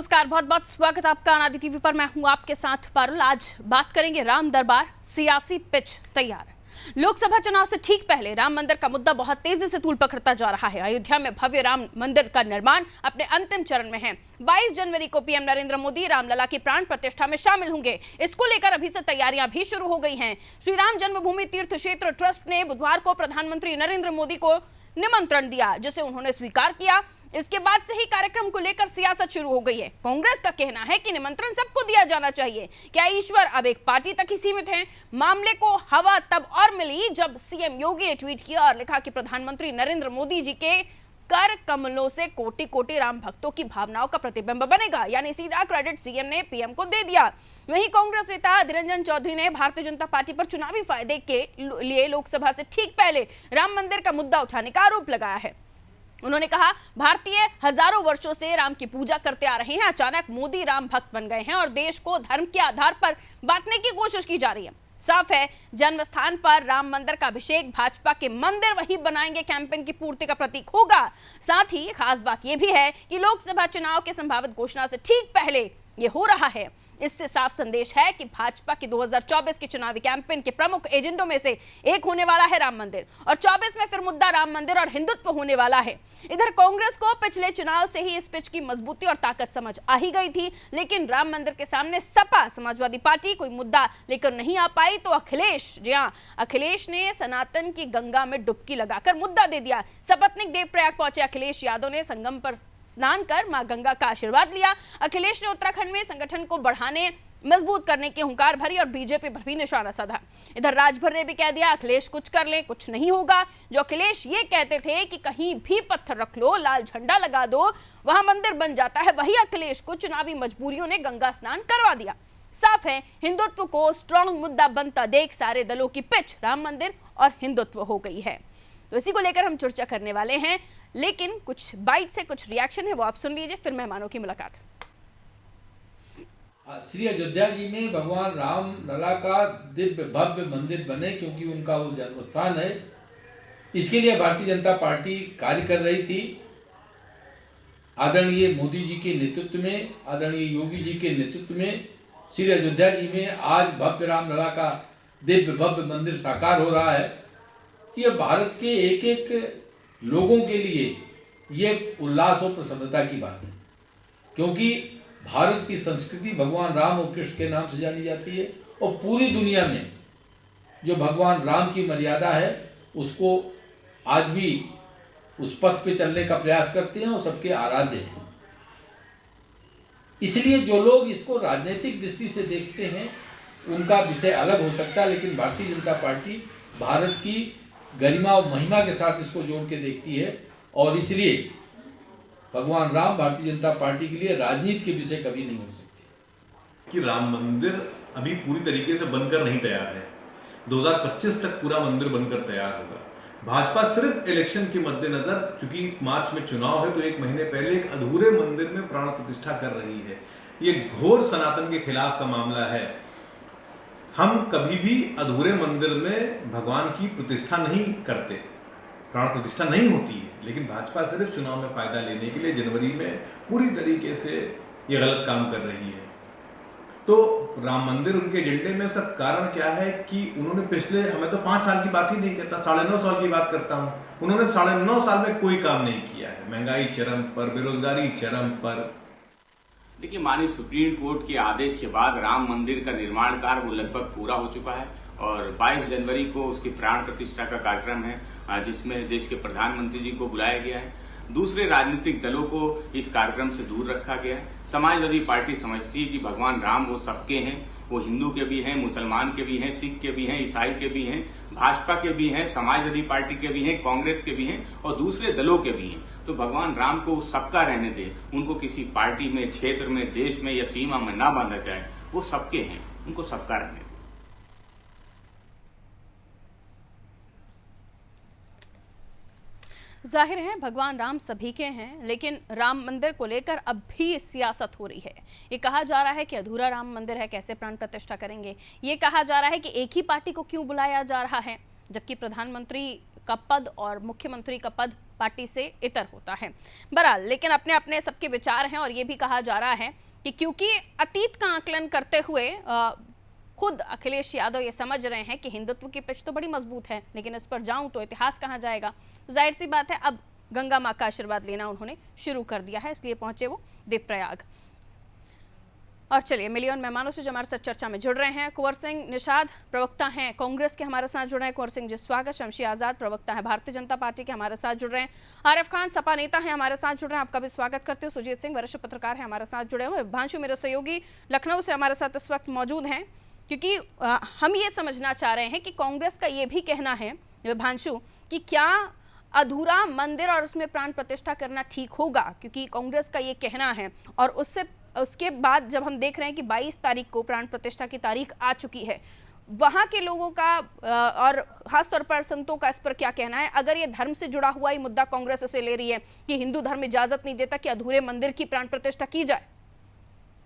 नमस्कार, बहुत बहुत स्वागत आपका आनंद टीवी पर। मैं हूं आपके साथ पारुल। आज बात करेंगे राम दरबार, सियासी पिच तैयार। लोकसभा चुनाव से ठीक पहले राम मंदिर का मुद्दा बहुत तेजी से तूल पकड़ता जा रहा है। अयोध्या में भव्य राम मंदिर का निर्माण अपने अंतिम चरण में है। 22 जनवरी को पीएम नरेंद्र मोदी रामलला की प्राण प्रतिष्ठा में शामिल होंगे। इसको लेकर अभी से तैयारियां भी शुरू हो गई हैं। श्री राम जन्मभूमि तीर्थ क्षेत्र ट्रस्ट ने बुधवार को प्रधानमंत्री नरेंद्र मोदी को निमंत्रण दिया, जिसे उन्होंने स्वीकार किया। इसके बाद से ही कार्यक्रम को लेकर सियासत शुरू हो गई है। कांग्रेस का कहना है कि निमंत्रण सबको दिया जाना चाहिए। क्या ईश्वर अब एक पार्टी तक ही सीमित हैं? मामले को हवा तब और मिली जब सीएम योगी ने ट्वीट किया और लिखा कि प्रधानमंत्री नरेंद्र मोदी जी के कर कमलों से कोटि कोटि राम भक्तों की भावनाओं का प्रतिबिंब बनेगा, यानी सीधा क्रेडिट सीएम ने पीएम को दे दिया। वहीं कांग्रेस नेता अधीर रंजन चौधरी ने भारतीय जनता पार्टी पर चुनावी फायदे के लिए लोकसभा से ठीक पहले राम मंदिर का मुद्दा उठाने का आरोप लगाया है। उन्होंने कहा, भारतीय हजारों वर्षों से राम की पूजा करते आ रहे हैं। अचानक मोदी राम भक्त बन गए हैं और देश को धर्म के आधार पर बांटने की कोशिश की जा रही है। साफ है, जन्म स्थान पर राम मंदिर का अभिषेक भाजपा के मंदिर वही बनाएंगे कैंपेन की पूर्ति का प्रतीक होगा। साथ ही खास बात यह भी है कि लोकसभा चुनाव के संभावित घोषणा से ठीक पहले यह हो रहा है। इससे साफ संदेश है कि भाजपा की 2024 की चुनावी कैंपेन के प्रमुख एजेंडों में से एक होने वाला है राम मंदिर, और 24 में फिर मुद्दा राम मंदिर और हिंदुत्व होने वाला है। इधर कांग्रेस को पिछले चुनाव से ही इस पिच की मजबूती और ताकत समझ आ ही गई थी, लेकिन राम मंदिर के सामने सपा समाजवादी पार्टी कोई मुद्दा लेकर नहीं आ पाई तो अखिलेश ने सनातन की गंगा में डुबकी लगाकर मुद्दा दे दिया। सपत्नीक देवप्रयाग पहुंचे अखिलेश यादव ने संगम पर स्नान कर मां गंगा का आशीर्वाद लिया। अखिलेश ने उत्तराखंड में संगठन को बढ़ाने मजबूत करने की हुंकार भरी और बीजेपी पर भी निशाना साधा। इधर राजभर ने भी कह दिया, अखिलेश कुछ कर ले कुछ नहीं होगा। जो अखिलेश ये कहते थे कि कहीं भी पत्थर रख लो, लाल झंडा लगा दो, वहां मंदिर बन जाता है, वही अखिलेश को चुनावी मजबूरियों ने गंगा स्नान करवा दिया। साफ है, हिंदुत्व को स्ट्रॉन्ग मुद्दा बनता देख सारे दलों की पिच राम मंदिर और हिंदुत्व हो गई है। तो इसी को लेकर हम चर्चा करने वाले हैं, लेकिन कुछ बाइट से कुछ रिएक्शन है, वो आप सुन लीजिए, फिर मेहमानों की मुलाकात। श्री अयोध्या जी में भगवान राम लला का दिव्य भव्य मंदिर बने, क्योंकि उनका वो जन्म स्थान है। इसके लिए भारतीय जनता पार्टी कार्य कर रही थी। आदरणीय मोदी जी के नेतृत्व में, आदरणीय योगी जी के नेतृत्व में श्री अयोध्या जी में आज भव्य राम लला का दिव्य भव्य मंदिर साकार हो रहा है। यह भारत के एक एक लोगों के लिए ये उल्लास और प्रसन्नता की बात है, क्योंकि भारत की संस्कृति भगवान राम और कृष्ण के नाम से जानी जाती है, और पूरी दुनिया में जो भगवान राम की मर्यादा है उसको आज भी उस पथ पे चलने का प्रयास करते हैं और सबके आराध्य हैं। इसलिए जो लोग इसको राजनीतिक दृष्टि से देखते हैं उनका विषय अलग हो सकता है, लेकिन भारतीय जनता पार्टी भारत की गरिमा और महिमा के साथ इसको जोड़ के देखती है, और इसलिए भगवान राम भारतीय जनता पार्टी के लिए राजनीति के विषय कभी नहीं हो सकते। कि राम मंदिर अभी पूरी तरीके से बनकर नहीं तैयार है। 2025 तक पूरा मंदिर बनकर तैयार होगा। भाजपा सिर्फ इलेक्शन के मद्देनजर, चूंकि मार्च में चुनाव है तो एक महीने पहले एक अधूरे मंदिर में प्राण प्रतिष्ठा कर रही है। ये घोर सनातन के खिलाफ का मामला है। हम कभी भी अधूरे मंदिर में भगवान की प्रतिष्ठा नहीं करते, प्राण प्रतिष्ठा नहीं होती है, लेकिन भाजपा सिर्फ चुनाव में फायदा लेने के लिए जनवरी में पूरी तरीके से ये गलत काम कर रही है। तो राम मंदिर उनके एजेंडे में, उसका कारण क्या है कि उन्होंने पिछले, हमें तो 5 साल की बात ही नहीं करता, 9.5 साल की बात करता हूँ, उन्होंने 9.5 साल में कोई काम नहीं किया है। महंगाई चरम पर, बेरोजगारी चरम पर। देखिए, माननीय सुप्रीम कोर्ट के आदेश के बाद राम मंदिर का निर्माण कार्य वो लगभग पूरा हो चुका है, और 22 जनवरी को उसकी प्राण प्रतिष्ठा का कार्यक्रम है, जिसमें देश के प्रधानमंत्री जी को बुलाया गया है। दूसरे राजनीतिक दलों को इस कार्यक्रम से दूर रखा गया है। समाजवादी पार्टी समझती है कि भगवान राम वो सबके हैं, वो हिंदू के भी हैं, मुसलमान के भी हैं, सिख के भी हैं, ईसाई के भी हैं, भाजपा के भी हैं, समाजवादी पार्टी के भी हैं, कांग्रेस के भी हैं और दूसरे दलों के भी हैं। तो भगवान राम को सबका रहने दे, उनको किसी पार्टी में, क्षेत्र में, देश में या सीमा में ना बांधा जाए। वो सबके हैं, उनको सबका रहने दे। जाहिर है भगवान राम सभी के हैं, लेकिन राम मंदिर को लेकर अब भी सियासत हो रही है। ये कहा जा रहा है कि अधूरा राम मंदिर है, कैसे प्राण प्रतिष्ठा करेंगे। ये कहा जा रहा है कि एक ही पार्टी को क्यों बुलाया जा रहा है, जबकि प्रधानमंत्री का पद और मुख्यमंत्री का पद पार्टी से इतर होता है। बहरहाल लेकिन अपने अपने सबके विचार हैं और ये भी कहा जा रहा है कि क्योंकि अतीत का आकलन करते हुए खुद अखिलेश यादव ये समझ रहे हैं कि हिंदुत्व की पिच तो बड़ी मजबूत है, लेकिन इस पर जाऊं तो इतिहास कहाँ जाएगा। तो जाहिर सी बात है अब गंगा माँ का आशीर्वाद लेना उन्होंने शुरू कर दिया है, इसलिए पहुंचे वो देवप्रयाग। और चलिए मिलियन मेहमानों से जो हमारे साथ चर्चा में जुड़ रहे हैं, कुंवर सिंह निषाद प्रवक्ता हैं कांग्रेस के, हमारे साथ जुड़ रहे हैं। कुंवर सिंह जी स्वागत। शमशी आजाद प्रवक्ता है भारतीय जनता पार्टी के, हमारे साथ जुड़ रहे हैं। आरिफ खान सपा नेता हैं, हमारे साथ जुड़ रहे हैं, आपका भी स्वागत करते हो। सुजीत सिंह वरिष्ठ पत्रकार हैं, हमारे साथ जुड़े हुए। भांशु मेरे सहयोगी लखनऊ से हमारे साथ इस वक्त मौजूद हैं, क्योंकि हम ये समझना चाह रहे हैं कि कांग्रेस का ये भी कहना है भांशु कि क्या अधूरा मंदिर और उसमें प्राण प्रतिष्ठा करना ठीक होगा, क्योंकि कांग्रेस का ये कहना है और उसके बाद जब हम देख रहे हैं कि 22 तारीख को प्राण प्रतिष्ठा की तारीख आ चुकी है, वहां के लोगों का और खासतौर पर संतों का इस पर क्या कहना है। अगर ये धर्म से जुड़ा हुआ ही मुद्दा कांग्रेस इसे ले रही है कि हिंदू धर्म इजाजत नहीं देता कि अधूरे मंदिर की प्राण प्रतिष्ठा की जाए।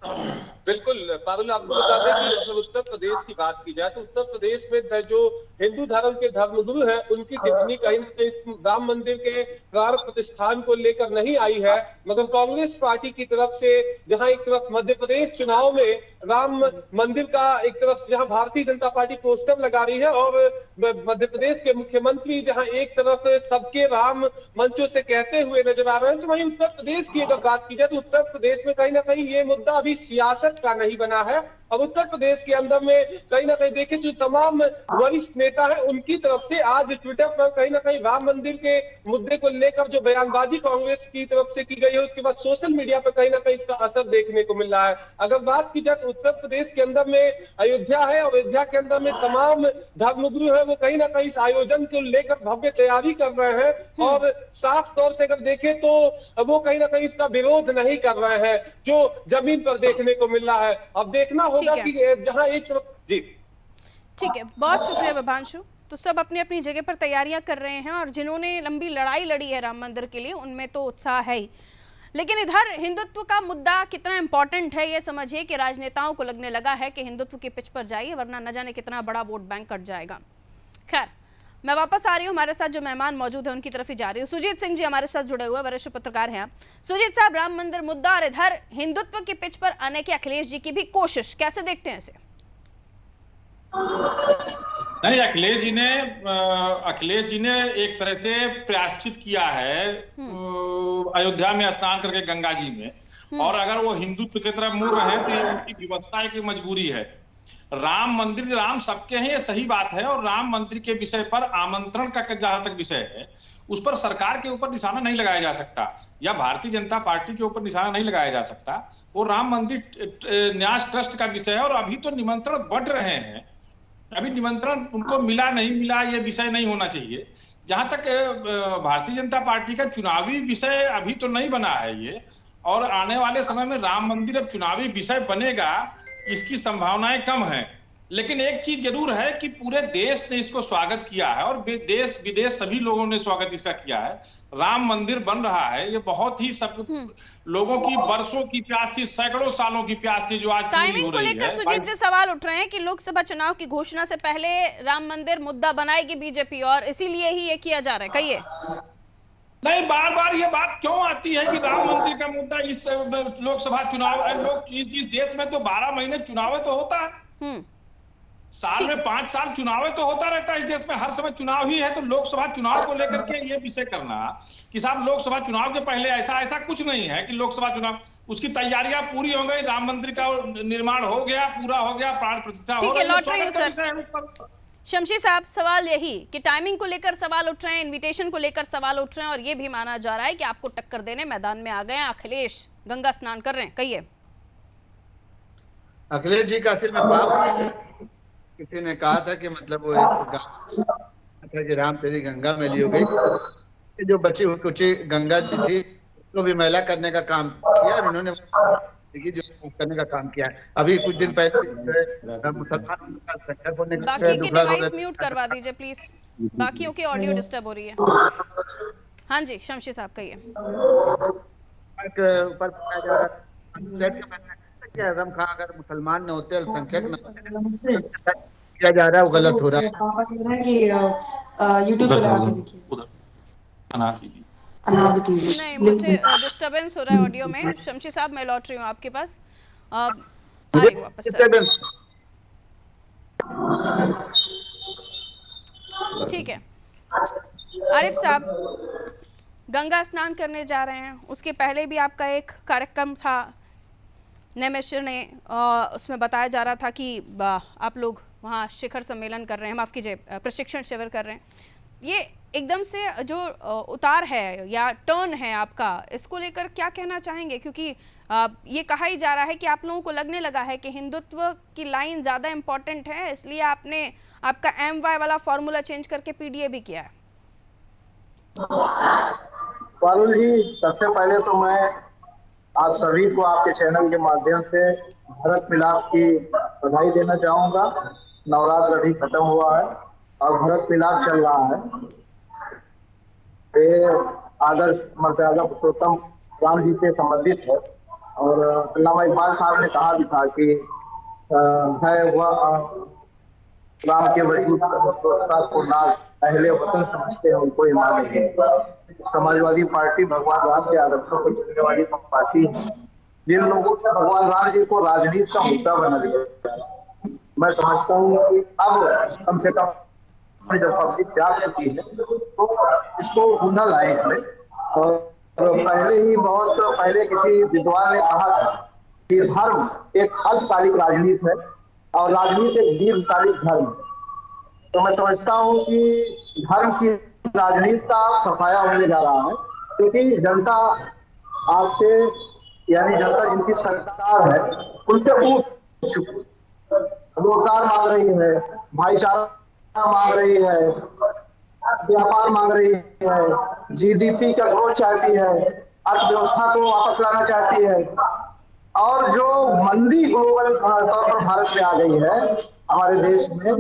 बिल्कुल पारुल, आपको बता दें कि अगर उत्तर प्रदेश की बात की जाए तो उत्तर प्रदेश में जो हिंदू धर्म के धर्मगुरु हैं उनकी टिप्पणी कहीं ना कहीं राम मंदिर के प्राण प्रतिष्ठान को लेकर नहीं आई है, मगर कांग्रेस पार्टी की तरफ से जहां एक तरफ मध्य प्रदेश चुनाव में राम मंदिर का एक तरफ जहां भारतीय जनता पार्टी पोस्टर लगा रही है और मध्य प्रदेश के मुख्यमंत्री जहां एक तरफ सबके राम मंचों से कहते हुए नजर आ रहे हैं, तो वहीं उत्तर प्रदेश की अगर बात की जाए तो उत्तर प्रदेश में कहीं ना कहीं ये मुद्दा अभी सियासत का नहीं बना है। और उत्तर प्रदेश के अंदर में कहीं ना कहीं देखें जो तमाम वरिष्ठ नेता है उनकी तरफ से आज ट्विटर पर कहीं ना कहीं राम मंदिर के मुद्दे को लेकर जो बयानबाजी कांग्रेस की तरफ से की गई है, उसके बाद सोशल मीडिया पर कहीं ना कहीं इसका असर देखने को मिल रहा है। अगर बात की जाए तो उत्तर प्रदेश के अंदर में अयोध्या है, अयोध्या के अंदर में तमाम धर्मगुरु है वो कहीं ना कहीं इस आयोजन को लेकर भव्य तैयारी कर रहे हैं और साफ तौर से अगर देखें तो वो कहीं ना कहीं इसका विरोध नहीं कर रहे हैं जो जमीन पर देखने को मिल रहा है। अब देखना होगा कि जहां एक तरफ जी ठीक है, बहुत शुक्रिया विभांशु। तो सब अपनी अपनी जगह पर तैयारियां कर रहे हैं और जिन्होंने लंबी लड़ाई लड़ी है राम मंदिर के लिए उनमें तो उत्साह है ही, लेकिन इधर हिंदुत्व का मुद्दा कितना इंपॉर्टेंट है ये समझिए कि राजनेताओं को लगने लगा है कि हिंदुत्व की पिच पर जाइए वरना न जाने कितना बड़ा वोट बैंक कट जाएगा। खैर मैं वापस आ रही हूँ, हमारे साथ जो मेहमान मौजूद है उनकी तरफ ही जा रही हूँ। सुजीत सिंह जी हमारे साथ जुड़े हुए वरिष्ठ पत्रकार हैं आप। सुजीत साहब, राम मंदिर मुद्दा और इधर हिंदुत्व की पिच पर आने की अखिलेश जी की भी कोशिश, कैसे देखते हैं इसे? नहीं, अखिलेश जी ने एक तरह से प्रायश्चित किया है अयोध्या में स्नान करके गंगा जी में, और अगर वो हिंदुत्व की तरफ मुड़ रहे हैं तो ये उनकी व्यवस्था की मजबूरी है। राम मंदिर, राम सबके हैं ये सही बात है, और राम मंदिर के विषय पर आमंत्रण का जहां तक विषय है उस पर सरकार के ऊपर निशाना नहीं लगाया जा सकता या भारतीय जनता पार्टी के ऊपर निशाना नहीं लगाया जा सकता। वो राम मंदिर न्यास ट्रस्ट का विषय है और अभी तो निमंत्रण बढ़ रहे हैं, अभी निमंत्रण उनको मिला नहीं मिला ये विषय नहीं होना चाहिए। जहां तक भारतीय जनता पार्टी का चुनावी विषय अभी तो नहीं बना है ये, और आने वाले समय में राम मंदिर अब चुनावी विषय बनेगा इसकी संभावनाएं कम है। लेकिन एक चीज जरूर है कि पूरे देश ने इसको स्वागत किया है और देश विदेश सभी लोगों ने स्वागत इसका किया है। राम मंदिर बन रहा है, ये बहुत ही सब लोगों की वर्षों की प्यास थी, सैकड़ों सालों की प्यास थी जो आज पूरी हो रही है। टाइमिंग को लेकर सुजीत जी सवाल उठ रहे हैं कि लोकसभा चुनाव की घोषणा से पहले राम मंदिर मुद्दा बनाएगी बीजेपी और इसीलिए ही ये किया जा रहा है, कहिए। नहीं, बार बार ये बात क्यों आती है कि राम मंदिर का मुद्दा इस लोकसभा चुनाव, इस देश में तो 12 महीने चुनाव तो होता है, साल में 5 साल चुनाव तो होता रहता है इस देश में, हर समय चुनाव ही है। तो लोकसभा चुनाव को लेकर के ये विषय करना कि साहब लोकसभा चुनाव के पहले ऐसा कुछ नहीं है कि लोकसभा चुनाव, उसकी तैयारियां पूरी हो गई, राम मंदिर का निर्माण हो गया, पूरा हो गया, प्राण प्रतिष्ठा हो गई। शमशी साहब, सवाल यही कि टाइमिंग को लेकर सवाल उठ रहे हैं, इनविटेशन को लेकर सवाल उठ रहे हैं और ये भी माना जा रहा है कि आपको टक्कर देने मैदान में आ गए हैं अखिलेश, गंगा स्नान कर रहे हैं, कहिए। अखिलेश जी का असल में पाप, किसी ने कहा था कि मतलब वो कि राम तेरी गंगा मैली हो गई, जो बची हुई कुछ गंगा जी थी तो भी मैला करने का काम किया और उन्होंने जो करने का काम किया है। अभी कुछ दिन पहले मुसलमान बाकी के डिवाइस म्यूट करवा दीजिए प्लीज, बाकियों की ऑडियो डिस्टर्ब हो रही है। हाँ जी शमशी साहब कहिए। आजम खान अगर मुसलमान न होते, अल्पसंख्यक न होते, किया जा रहा है वो गलत हो रहा है। यूट्यूब पे लगा के देखिए, उधर अनाथ कीजिए। अनाज टीवी नहीं, लिंक मुझे डिस्टरबेंस हो रहा है ऑडियो में। शमशी साहब, मैं लौट रही हूँ आपके पास। आ रही हूँ वापस सर। ठीक है आरिफ साहब, गंगा स्नान करने जा रहे हैं, उसके पहले भी आपका एक कार्यक्रम था नैमिषर ने, उसमें बताया जा रहा था कि आप लोग वहाँ शिखर सम्मेलन कर रहे हैं, माफ़ कीजिए प्रशिक्षण शिविर कर रहे हैं। ये एकदम से जो उतार है या टर्न है आपका, इसको लेकर क्या कहना चाहेंगे? क्योंकि ये कहा ही जा रहा है कि आप लोगों को लगने लगा है कि हिंदुत्व की लाइन ज़्यादा इम्पोर्टेंट है, इसलिए आपने आपका MY वाला फॉर्मूला चेंज करके PDA भी किया है। पारुल जी, सबसे पहले तो मैं आप सभी को आपके चैनल के माध्यम से भरत मिलाप की बधाई देना चाहूंगा। नवरात्र अभी खत्म हुआ है और भरत मिलाप चल रहा है। ये आदर्श मर्यादा पुरुषोत्तम राम जी से संबंधित है और अल्लामा इकबाल साहब ने कहा भी था कि है वह राम के वजूद को नाज पहले वतन समझते हैं, उनको ईमान नहीं है। समाजवादी पार्टी भगवान राम के आदर्शों को चलने वाली पार्टी है। जिन लोगों ने भगवान राम जी को राजनीति का मुद्दा बना दिया, मैं समझता हूँ कि अब कम से कम जब पब्लिक प्यार करती है तो इसको ढूंढा लाए इसमें। और पहले ही बहुत पहले किसी विद्वान ने कहा था कि धर्म एक अल्पकालिक राजनीति है और राजनीति एक दीर्घकालिक धर्म। तो मैं समझता हूँ कि धर्म की राजनीति का सफाया होने जा रहा है, क्योंकि जनता आपसे, यानी जनता जिनकी सरकार है, उनसे पूछ चुकी, रोजगार मांग रही है, भाईचारा मांग रही है, व्यापार मांग रही है, GDP का ग्रोथ चाहती है, अर्थव्यवस्था को वापस लाना चाहती है। और जो मंदी ग्लोबल तौर पर भारत में आ गई है हमारे देश में,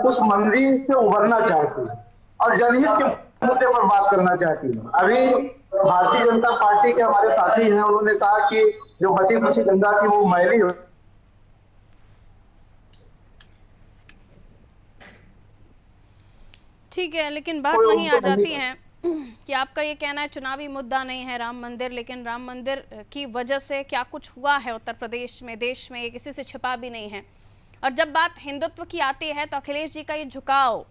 उस मंदी से उभरना चाहती है और जनहित के मुद्दे पर बात करना चाहती है। अभी भारतीय जनता पार्टी के हमारे साथी हैं, उन्होंने कहा कि जो बची खुची गंगा थी वो मैली हो। ठीक है, लेकिन बात वहीं आ जाती है कि आपका ये कहना है चुनावी मुद्दा नहीं है राम मंदिर, लेकिन राम मंदिर की वजह से क्या कुछ हुआ है उत्तर प्रदेश में, देश में, ये किसी से छिपा भी नहीं है। और जब बात हिंदुत्व की आती है तो अखिलेश जी का ये झुकाव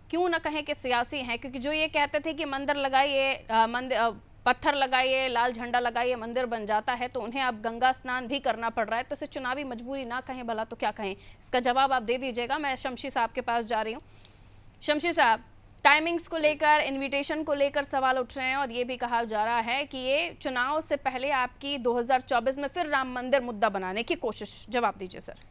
क्यों न कहें कि सियासी है, क्योंकि जो ये कहते थे कि मंदिर लगाइए, पत्थर लगाइए, लाल झंडा लगाइए, मंदिर बन जाता है, तो उन्हें अब गंगा स्नान भी करना पड़ रहा है। तो इसे चुनावी मजबूरी ना कहें भला तो क्या कहें? इसका जवाब आप दे दीजिएगा। मैं शमशी साहब के पास जा रही हूँ। शमशी साहब, टाइमिंग्स को लेकर, इनविटेशन को लेकर सवाल उठ रहे हैं और ये भी कहा जा रहा है कि ये चुनाव से पहले आपकी 2024 में फिर राम मंदिर मुद्दा बनाने की कोशिश। जवाब दीजिए सर।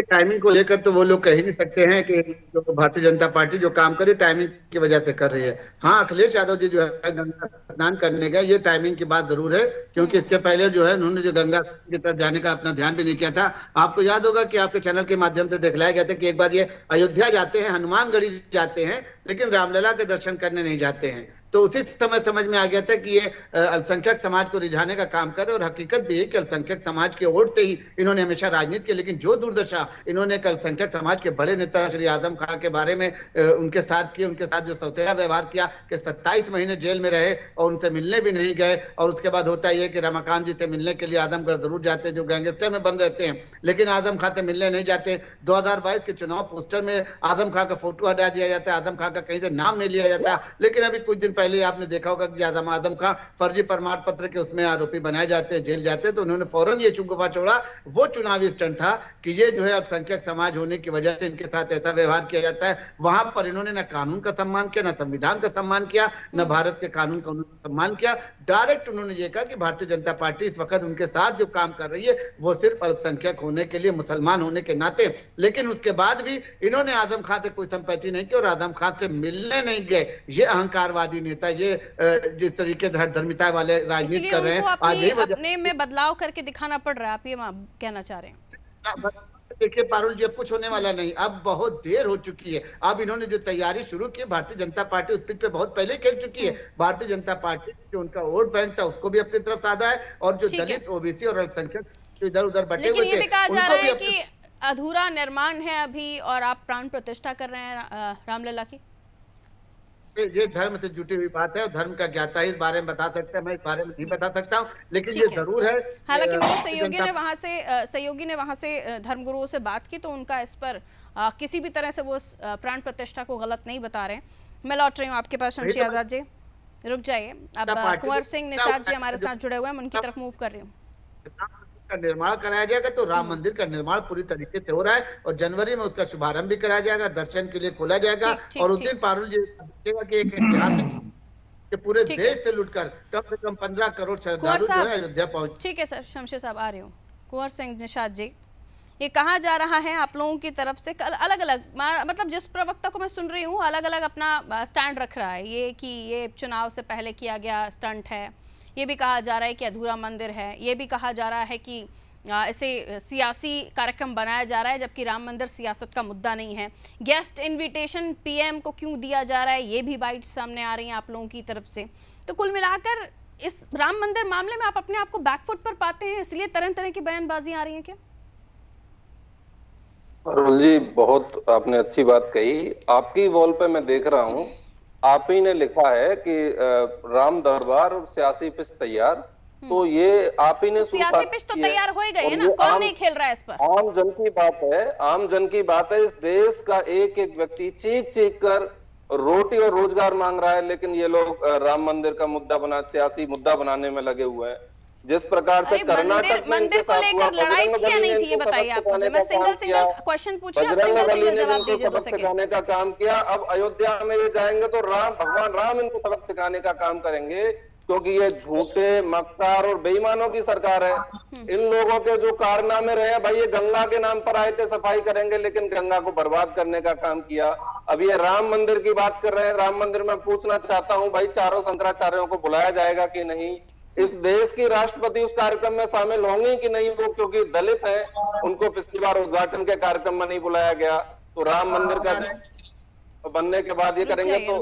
टाइमिंग को लेकर तो वो लोग कह ही नहीं सकते हैं कि जो भारतीय जनता पार्टी जो काम करे टाइमिंग की वजह से कर रही है। हाँ, अखिलेश यादव जी जो है गंगा स्नान करने गए, ये टाइमिंग की बात जरूर है, क्योंकि इसके पहले जो है उन्होंने जो गंगा की तरफ जाने का अपना ध्यान भी नहीं किया था। आपको याद होगा कि आपके चैनल के माध्यम से दिखलाया गया था कि एक बार ये अयोध्या जाते हैं, हनुमानगढ़ी जाते हैं, लेकिन रामलला के दर्शन करने नहीं जाते हैं। तो उसी समय समझ में आ गया था कि ये अल्पसंख्यक समाज को रिझाने का काम करे, और हकीकत भी है कि अल्पसंख्यक समाज के वोट से ही इन्होंने हमेशा राजनीति की। लेकिन जो दुर्दशा इन्होंने अल्पसंख्यक समाज के बड़े नेता श्री आजम खान के बारे में उनके साथ किए, उनके साथ जो सौतेला व्यवहार किया कि 27 महीने जेल में रहे और उनसे मिलने भी नहीं गए। और उसके बाद होता यह कि रमाकांत जी से मिलने के लिए आजमगढ़ जरूर जाते, जो गैंगस्टर में बंद रहते हैं, लेकिन आजम खान से मिलने नहीं जाते। 2022 के चुनाव पोस्टर में आजम खान का फोटो हटा दिया जाता है, आजम खान का कहीं से नाम नहीं लिया जाता। लेकिन अभी कुछ दिन पहले आपने देखा होगा कि आजम खान फर्जी प्रमाण पत्र के उसमें आरोपी बनाए जाते हैं, जेल जाते हैं, तो उन्होंने फौरन ये चुंगफा छोड़ा। वो चुनावी स्टंट था कि ये जो है अल्पसंख्यक समाज होने की वजह से इनके साथ ऐसा व्यवहार किया जाता है। वहां पर इन्होंने न कानून का सम्मान किया, न संविधान का सम्मान किया, न भारत के कानून का सम्मान किया। डायरेक्ट उन्होंने ये कहा कि भारतीय जनता पार्टी इस वक्त उनके साथ जो काम कर रही है वो सिर्फ अल्पसंख्यक होने के लिए, मुसलमान होने के नाते। लेकिन उसके बाद भी इन्होंने आजम खान से कोई संपत्ति नहीं की और आजम खान से मिलने नहीं गए। ये अहंकारवादी नेता, ये जिस तरीके से धर्मिता वाले राजनीति कर रहे हैं, आज अपने में बदलाव करके दिखाना पड़ रहा है, आप ये कहना चाह रहे हैं? देखिए पारुल जी, अब कुछ होने वाला नहीं, अब बहुत देर हो चुकी है। अब इन्होंने जो तैयारी शुरू की, भारतीय जनता पार्टी उस पिच पे बहुत पहले खेल चुकी है। भारतीय जनता पार्टी जो उनका वोट बैंक था उसको भी अपनी तरफ साधा है, और जो दलित, ओबीसी और अल्पसंख्यक इधर उधर बटे हुए थे, ये भी कहा जा रहा है कि अधूरा निर्माण है अभी और आप प्राण प्रतिष्ठा कर रहे हैं रामलला की? ये धर्म से जुटी हुई बात है और धर्म का ज्ञाता ही इस बारे में बता सकता है, मैं इस बारे में नहीं बता सकता हूँ, लेकिन ये जरूर है। हालांकि मेरे सहयोगी ने वहां से धर्मगुरुओं से बात की तो उनका इस पर किसी भी तरह से वो प्राण प्रतिष्ठा को गलत नहीं बता रहे। मैं लौट रही हूँ आपके पास शमशी आजाद जी, रुक जाइए। अब कुंवर सिंह निषाद जी हमारे साथ जुड़े हुए हैं, उनकी तरफ मूव कर रही हूँ। का निर्माण कराया जाएगा तो राम मंदिर का निर्माण पूरी तरीके से हो रहा है और जनवरी में उसका शुभारंभ भी कराया जाएगा, दर्शन के लिए खोला जाएगा। और उस दिन पारुल जी देखेगा कि एक ऐतिहासिक कि पूरे देश से लुटकर कम से कम 15 करोड़ श्रद्धालु जो है अयोध्या पहुंचे। ठीक है सर, शमशेर साहब आ रही हूँ। कुंवर सिंह निषाद जी, ये कहा जा रहा है आप लोगों की तरफ से अलग अलग, मतलब जिस प्रवक्ता को मैं सुन रही हूँ अलग अलग अपना स्टैंड रख रहा है, ये कि ये चुनाव से पहले किया गया स्टंट है, ये भी कहा जा रहा है कि अधूरा मंदिर है, ये भी कहा जा रहा है कि इसे सियासी कार्यक्रम बनाया जा रहा है, जबकि राम मंदिर सियासत का मुद्दा नहीं है। गेस्ट इनविटेशन पीएम को क्यों दिया जा रहा है, ये भी बाइट सामने आ रही हैं आप लोगों की तरफ से। तो कुल मिलाकर इस राम मंदिर मामले में आप अपने आप को बैकफुट पर पाते हैं, इसलिए तरह तरह की बयानबाजी आ रही है क्या? अरुण जी, बहुत आपने अच्छी बात कही। आपकी वॉल पे मैं देख रहा हूँ, आप ही ने लिखा है कि राम दरबार और सियासी पिच तैयार, तो ये आप ही ने सियासी पिच तो तैयार हो ही गए हैं ना, कौन नहीं खेल रहा है इस पर? आम जन की बात है, आम जन की बात है। इस देश का एक एक व्यक्ति चीख चीख कर रोटी और रोजगार मांग रहा है, लेकिन ये लोग राम मंदिर का मुद्दा बना, सियासी मुद्दा बनाने में लगे हुए हैं। जिस प्रकार से कर्नाटक मंदिर को लेकर लड़ाई थी या नहीं थी, ये बताइए आप मुझे। मैं सिंगल क्वेश्चन पूछी, आप सिंगल जवाब दीजिए। सबक सिखाने का काम किया। अब अयोध्या में ये जाएंगे तो भगवान राम इनको सबक सिखाने का काम करेंगे, क्योंकि ये झूठे, मक्कार और बेईमानों की सरकार है। इन लोगों के जो कारनामे रहे, भाई ये गंगा के नाम पर आए थे सफाई करेंगे, लेकिन गंगा को बर्बाद करने का काम किया। अब ये राम मंदिर की बात कर रहे हैं। राम मंदिर में पूछना चाहता हूँ भाई, चारों शंकराचार्यों को बुलाया जाएगा कि नहीं? इस देश की राष्ट्रपति उस कार्यक्रम में शामिल होंगे कि नहीं? वो क्योंकि दलित हैं, उनको पिछली बार उद्घाटन के कार्यक्रम में नहीं बुलाया गया। तो राम मंदिर का बनने के बाद ये करेंगे, तो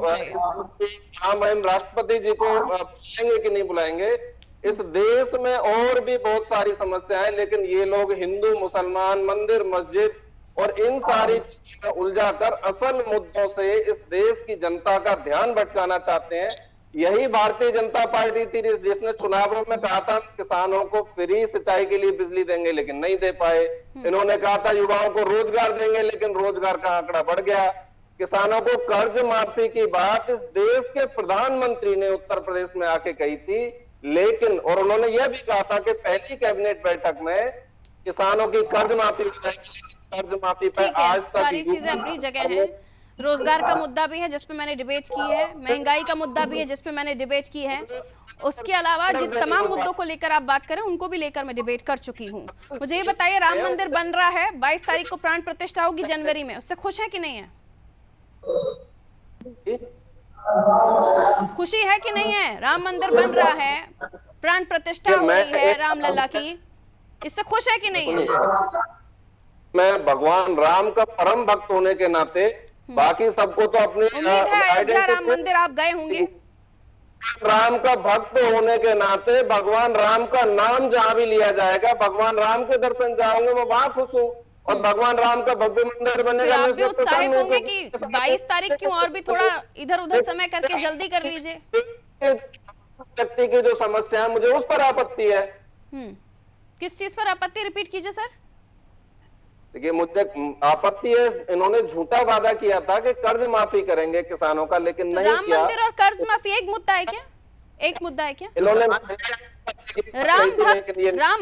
हम राष्ट्रपति जी को बुलाएंगे कि नहीं बुलाएंगे? इस देश में और भी बहुत सारी समस्याएं, लेकिन ये लोग हिंदू, मुसलमान, मंदिर, मस्जिद और इन सारी चीजों में उलझाकर असल मुद्दों से इस देश की जनता का ध्यान भटकाना चाहते हैं। यही भारतीय जनता पार्टी थी जिसने चुनावों में कहा था किसानों को फ्री सिंचाई के लिए बिजली देंगे, लेकिन नहीं दे पाए। इन्होंने कहा था युवाओं को रोजगार देंगे, लेकिन रोजगार का आंकड़ा बढ़ गया। किसानों को कर्ज माफी की बात इस देश के प्रधानमंत्री ने उत्तर प्रदेश में आके कही थी, लेकिन और उन्होंने यह भी कहा था कि पहली कैबिनेट बैठक में किसानों की कर्ज माफी पर आज तक सारी चीजें अपनी जगह है। रोजगार का मुद्दा भी है जिसपे मैंने डिबेट की है, महंगाई का मुद्दा भी है जिसपे मैंने डिबेट की है। उसके अलावा जिन तमाम मुद्दों को लेकर आप बात करें उनको भी लेकर मैं डिबेट कर चुकी हूँ। मुझे ये बताइए, राम मंदिर बन रहा है, 22 तारीख को प्राण प्रतिष्ठा होगी जनवरी में, उससे खुश है कि नहीं है? खुशी है कि नहीं है? राम मंदिर बन रहा है, प्राण प्रतिष्ठा हो रही है रामलला की, इससे खुश है कि नहीं है? मैं भगवान राम का परम भक्त होने के नाते बाकी सबको तो अपनी उम्मीद है अयोध्या राम मंदिर आप गए होंगे। राम का भक्त होने के नाते भगवान राम का नाम जहां भी लिया जाएगा, भगवान राम के दर्शन जाऊंगे, मैं वहां खुश हूँ। और भगवान राम का भव्य मंदिर बनेगा। आप भी उत्साहित होंगे कि 22 तारीख क्यों, और भी थोड़ा इधर उधर समय करके जल्दी कर लीजिए। व्यक्ति की जो समस्या है, मुझे उस पर आपत्ति है। किस चीज पर आपत्ति, रिपीट कीजिए सर। देखिए, मुझे आपत्ति है, इन्होंने झूठा वादा किया था कि कर्ज माफी करेंगे किसानों का, लेकिन नहीं राम किया। मंदिर और कर्ज माफी एक मुद्दा है क्या? एक मुद्दा है क्या? इन्होंने राम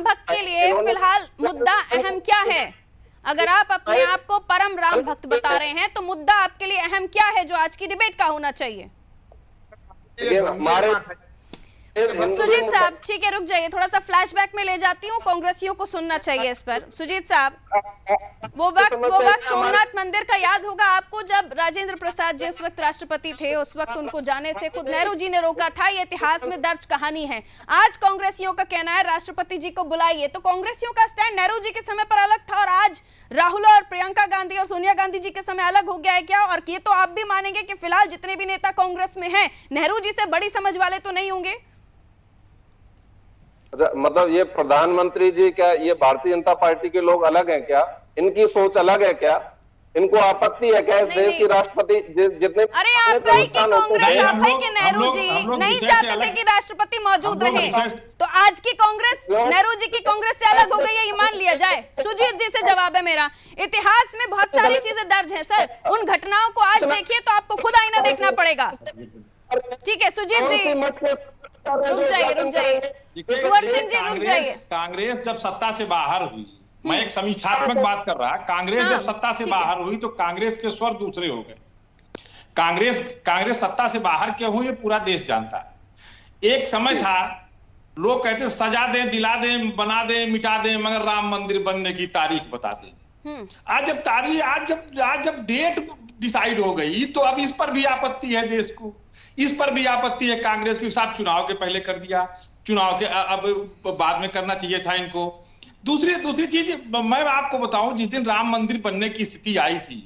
भक्त के लिए फिलहाल मुद्दा अहम क्या है? अगर आप अपने आप को परम राम भक्त बता रहे हैं तो मुद्दा आपके लिए अहम क्या है जो आज की डिबेट का होना चाहिए? हमारे सुजीत साहब, ठीक है रुक जाइए, थोड़ा सा फ्लैशबैक में ले जाती हूँ, कांग्रेसियों को सुनना चाहिए इस पर। सुजीत साहब, वो वक्त सोमनाथ मंदिर का याद होगा आपको, जब राजेंद्र प्रसाद जी इस वक्त राष्ट्रपति थे, उस वक्त उनको जाने से खुद नेहरू जी ने रोका था। ये इतिहास में दर्ज कहानी है। आज कांग्रेसियों का कहना है राष्ट्रपति जी को बुलाइए, तो कांग्रेसियों का स्टैंड नेहरू जी के समय पर अलग था और आज राहुल और प्रियंका गांधी और सोनिया गांधी जी के समय अलग हो गया है क्या? और ये तो आप भी मानेंगे कि फिलहाल जितने भी नेता कांग्रेस में हैं, नेहरू जी से बड़ी समझ वाले तो नहीं होंगे? अच्छा, मतलब ये प्रधानमंत्री जी क्या, ये भारतीय जनता पार्टी के लोग अलग हैं क्या? इनकी सोच अलग है क्या? इनको आपत्ति है क्या इस देश की राष्ट्रपति जितने अरे आप ही की कांग्रेस, आप ही के नेहरू जी नहीं चाहते थे कि राष्ट्रपति मौजूद रहे, तो आज की कांग्रेस नेहरू जी की कांग्रेस से अलग हो गई है, ये मान लिया जाए? सुजीत जी से जवाब है मेरा। इतिहास में बहुत सारी चीजें दर्ज हैं सर, उन घटनाओं को आज देखिए तो आपको खुद आईना देखना पड़ेगा। ठीक है सुजीत जी, रुक जाइए कुंवर सिंह जी, रुक जाइए। कांग्रेस जब सत्ता से बाहर हुई, मैं एक समीक्षात्मक बात कर रहा, कांग्रेस जब सत्ता से बाहर हुई तो कांग्रेस के स्वर दूसरे हो गए। कांग्रेस सत्ता से बाहर क्यों हुई ये पूरा देश जानता है। एक समय था लोग कहते सजा दें, दिला दें, बना दें, मिटा दें, मगर राम मंदिर बनने की तारीख बता दें। आज जब डेट डिसाइड हो गई तो अब इस पर भी आपत्ति है देश को, इस पर भी आपत्ति है कांग्रेस को। साहब चुनाव के पहले कर दिया, चुनाव के अब बाद में करना चाहिए था इनको। दूसरी चीज मैं आपको बताऊं, जिस दिन राम मंदिर बनने की स्थिति आई थी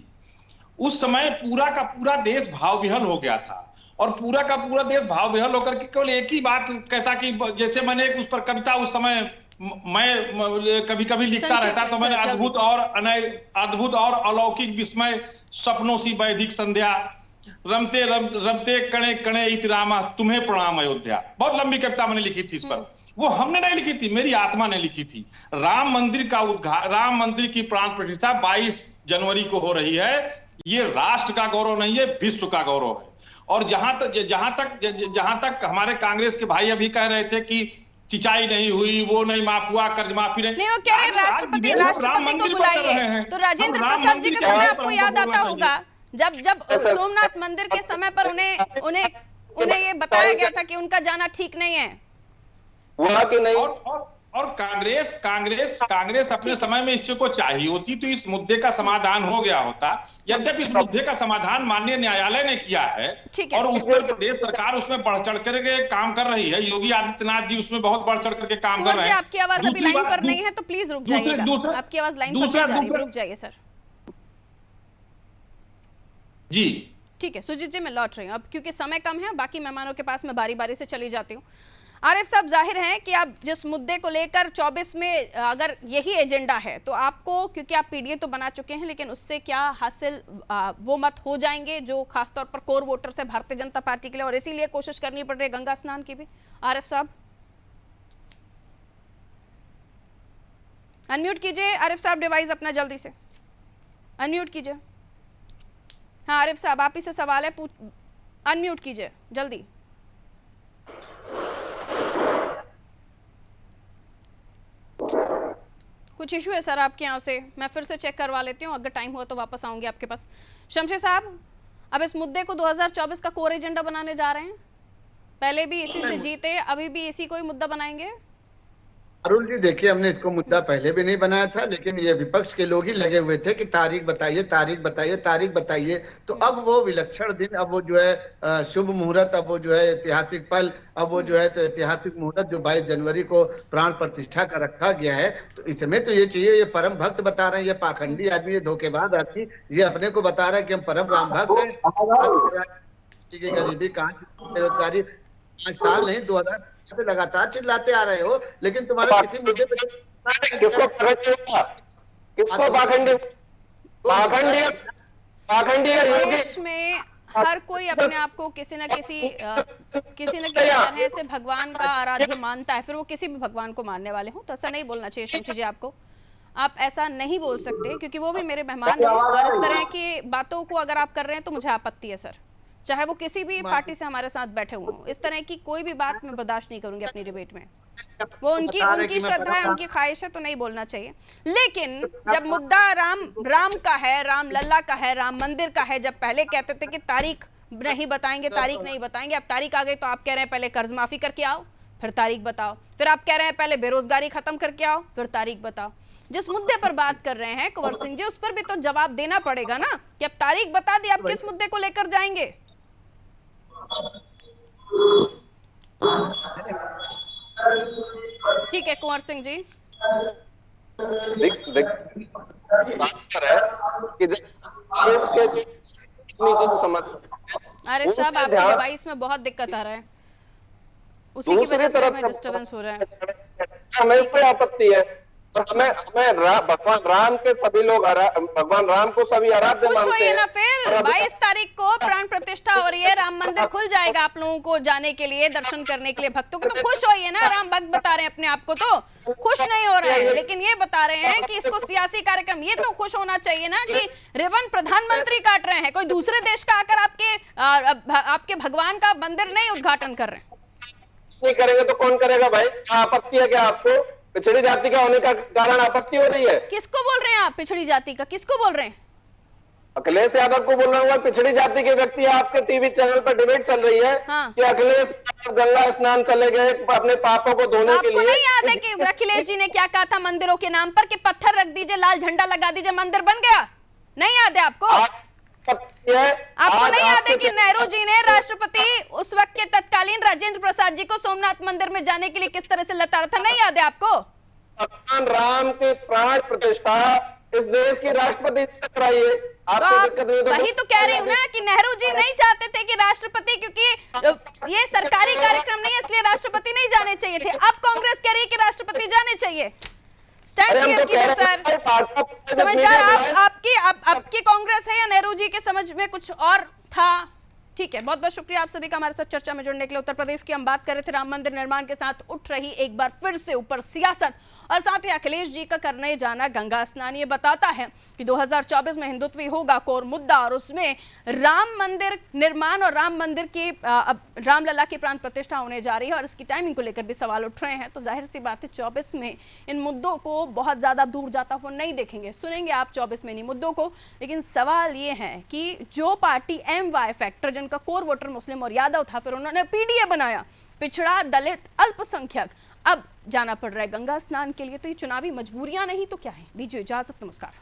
उस समय पूरा का पूरा देश भाव विहल हो गया था, और पूरा का पूरा देश भाव विहल होकर के केवल एक ही बात कहता कि जैसे मैंने उस पर कविता उस समय मैं कभी कभी लिखता रहता तो मैंने अद्भुत और अलौकिक विस्मय सपनों सी वैदिक संध्या रमते रमते कणे कणे इतिरामा तुम्हें प्रणाम अयोध्या, बहुत लंबी कविता मैंने लिखी थी इस पर। वो हमने नहीं लिखी थी, मेरी आत्मा ने लिखी थी। राम मंदिर की प्राण प्रतिष्ठा 22 जनवरी को हो रही है। ये राष्ट्र का गौरव नहीं है, विश्व का गौरव है। और जहां तक हमारे कांग्रेस के भाई अभी कह रहे थे कि सिंचाई नहीं हुई, वो नहीं माफ हुआ, कर्ज माफी नहीं, वो कह रहे राष्ट्रपति को बुलाइए। तो राजेंद्र प्रसाद जी के समय आपको याद आता होगा जब सोमनाथ मंदिर के समय पर उन्हें ये बताया गया था कि उनका जाना ठीक नहीं है। वहां की नहीं। और कांग्रेस अपने समय में इस चीज को चाहिए होती तो इस मुद्दे का समाधान हो गया होता। यद्यपि इस मुद्दे का समाधान माननीय न्यायालय ने किया है और उत्तर प्रदेश सरकार उसमें बढ़ चढ़ करके काम कर रही है। योगी आदित्यनाथ जी उसमें बहुत बढ़ चढ़ करके काम कर रहे हैं। आपकी आवाज अभी लाइन पर नहीं है तो प्लीज रुक जाइएगा। आपकी आवाज लाइन पर नहीं जा रही, रुक जाइए सर जी। ठीक है सुजीत जी, मैं लौट रही हूँ अब क्योंकि समय कम है, बाकी मेहमानों के पास मैं बारी बारी से चली जाती हूँ। आरिफ साहब, जाहिर है कि आप जिस मुद्दे को लेकर 24 में अगर यही एजेंडा है तो आपको, क्योंकि आप पीडीए तो बना चुके हैं, लेकिन उससे क्या हासिल वो मत हो जाएंगे जो खासतौर पर कोर वोटर्स है भारतीय जनता पार्टी के लिए, और इसीलिए कोशिश करनी पड़ रही है गंगा स्नान की भी। आरिफ साहब अनम्यूट कीजिए, आरिफ साहब डिवाइस अपना जल्दी से अनम्यूट कीजिए। हाँ आरिफ साहब आप ही से सवाल है, अनम्यूट कीजिए जल्दी। कुछ इशू है सर आपके यहाँ से, मैं फिर से चेक करवा लेती हूँ, अगर टाइम हुआ तो वापस आऊंगी आपके पास। शमशेर साहब, अब इस मुद्दे को 2024 का कोर एजेंडा बनाने जा रहे हैं, पहले भी इसी से जीते, अभी भी इसी को ही मुद्दा बनाएंगे? अरुण जी देखिए, हमने इसको मुद्दा पहले भी नहीं बनाया था, लेकिन ये विपक्ष के लोग ही लगे हुए थे कि तारीख बताइए तारीख बताइए तारीख बताइए। तो अब वो विलक्षण दिन, अब वो जो है शुभ मुहूर्त, अब वो जो है ऐतिहासिक पल, अब वो जो है तो ऐतिहासिक मुहूर्त जो 22 जनवरी को प्राण प्रतिष्ठा का रखा गया है, तो इसमें तो ये चाहिए, ये परम भक्त बता रहे हैं, ये पाखंडी आदमी, ये धोखेबाज आदमी, ये अपने को बता रहा है कि हम परम राम भक्त हैं। गरीबी कहाँ, बेरोजगारी 5 साल नहीं 2000 से लगातार चिल्लाते आ रहे हो, लेकिन तुम्हारे किसी मुद्दे पे किसको पाखंडी देश में हर कोई अपने आप को किसी न किसी तरह से भगवान का आराध्य मानता है, फिर वो किसी भी भगवान को मानने वाले हो। तो ऐसा नहीं बोलना चाहिए शमशेर जी आपको, आप ऐसा नहीं बोल सकते क्योंकि वो भी मेरे मेहमान हैं, और इस तरह की बातों को अगर आप कर रहे हैं तो मुझे आपत्ति है सर, चाहे वो किसी भी पार्टी से हमारे साथ बैठे हुए हों। इस तरह की कोई भी बात मैं बर्दाश्त नहीं करूंगी अपनी डिबेट में। वो उनकी श्रद्धा है, उनकी ख्वाहिश है, तो नहीं बोलना चाहिए। लेकिन जब मुद्दा राम का है, राम लल्ला का है, राम मंदिर का है, जब पहले कहते थे कि तारीख नहीं बताएंगे, तारीख नहीं बताएंगे, अब तारीख आ गई तो आप कह रहे हैं पहले कर्ज माफी करके आओ फिर तारीख बताओ, फिर आप कह रहे हैं पहले बेरोजगारी खत्म करके आओ फिर तारीख बताओ। जिस मुद्दे पर बात कर रहे हैं कुंवर सिंह जी, उस पर भी तो जवाब देना पड़ेगा ना कि अब तारीख बता दी, आप किस मुद्दे को लेकर जाएंगे? ठीक है कुंवर सिंह जी, अरे साहब आपके डिवाइस में बहुत दिक्कत आ रहा है, उसी की वजह से हमें डिस्टर्बेंस हो रहा है। हमें इस पे आपत्ति है और हमें भगवान राम के सभी लोग भगवान राम को सभी आराध्य खुश मानते होइए हैं। ना फिर, और 22 तारीख को प्राण प्रतिष्ठा हो रही है, राम मंदिर खुल जाएगा आप लोगों को जाने के लिए, दर्शन करने के लिए भक्तों को, तो खुश होइए ना। राम भक्त बता रहे हैं अपने आप को, तो खुश नहीं हो रहे हैं, लेकिन ये बता रहे हैं कि इसको सियासी कार्यक्रम, ये तो खुश होना चाहिए ना कि रिबन प्रधानमंत्री काट रहे हैं, कोई दूसरे देश का आकर आपके भगवान का मंदिर नहीं उद्घाटन कर रहे हैं। नहीं करेंगे तो कौन करेगा भाई? आपत्ति है क्या आपको? पिछड़ी जाति का होने का कारण आपत्ति हो रही है? किसको बोल रहे हैं आप पिछड़ी जाति का, किसको बोल रहे हैं? अखिलेश यादव को बोल रहा हूँ। पिछड़ी जाति के व्यक्ति, आपके टीवी चैनल पर डिबेट चल रही है कि अखिलेश गंगा स्नान चले गए अपने पापों को धोने के लिए। आपको नहीं याद है कि अखिलेश जी ने क्या कहा था मंदिरों के नाम पर, कि पत्थर रख दीजिए, लाल झंडा लगा दीजिए, मंदिर बन गया? नहीं याद है आपको? आपको नहीं याद है कि नेहरू जी ने राष्ट्रपति उस वक्त के तत्कालीन राजेंद्र प्रसाद जी को सोमनाथ मंदिर में जाने के लिए किस तरह से लताड़ा था? नहीं याद है आपको? भगवान राम की प्राण प्रतिष्ठा इस देश की राष्ट्रपति से कराइए। तो वही तो कह रही हूँ ना कि नेहरू जी नहीं चाहते थे कि राष्ट्रपति, क्योंकि ये सरकारी कार्यक्रम नहीं है इसलिए राष्ट्रपति नहीं जाने चाहिए थे। अब कांग्रेस कह रही है कि राष्ट्रपति जाने चाहिए। स्टैंड क्लियर कीजिए सर। समझदार आपकी कांग्रेस है या नेहरू जी के समझ में कुछ और था? ठीक है, बहुत बहुत शुक्रिया आप सभी का हमारे साथ चर्चा में जुड़ने के लिए। उत्तर प्रदेश की हम बात कर रहे थे, राम मंदिर निर्माण के साथ उठ रही एक बार फिर से ऊपर सियासत, और साथ ही अखिलेश जी का करने जाना गंगा स्नान। ये बताता है कि 2024 में हिंदुत्व होगा कोर मुद्दा, और उसमें राम मंदिर निर्माण और राम मंदिर की रामलला की प्राण प्रतिष्ठा होने जा रही है, और इसकी टाइमिंग को लेकर भी सवाल उठ रहे हैं। तो जाहिर सी बात है 24 में इन मुद्दों को बहुत ज्यादा दूर जाता हुआ नहीं देखेंगे, सुनेंगे आप 24 में इन मुद्दों को। लेकिन सवाल ये है कि जो पार्टी MY फैक्टर, जिनका कोर वोटर मुस्लिम और यादव था, फिर उन्होंने PDA बनाया, पिछड़ा, दलित, अल्पसंख्यक, अब जाना पड़ रहा है गंगा स्नान के लिए। तो ये चुनावी मजबूरियां नहीं तो क्या है? दीजिए इजाजत, नमस्कार।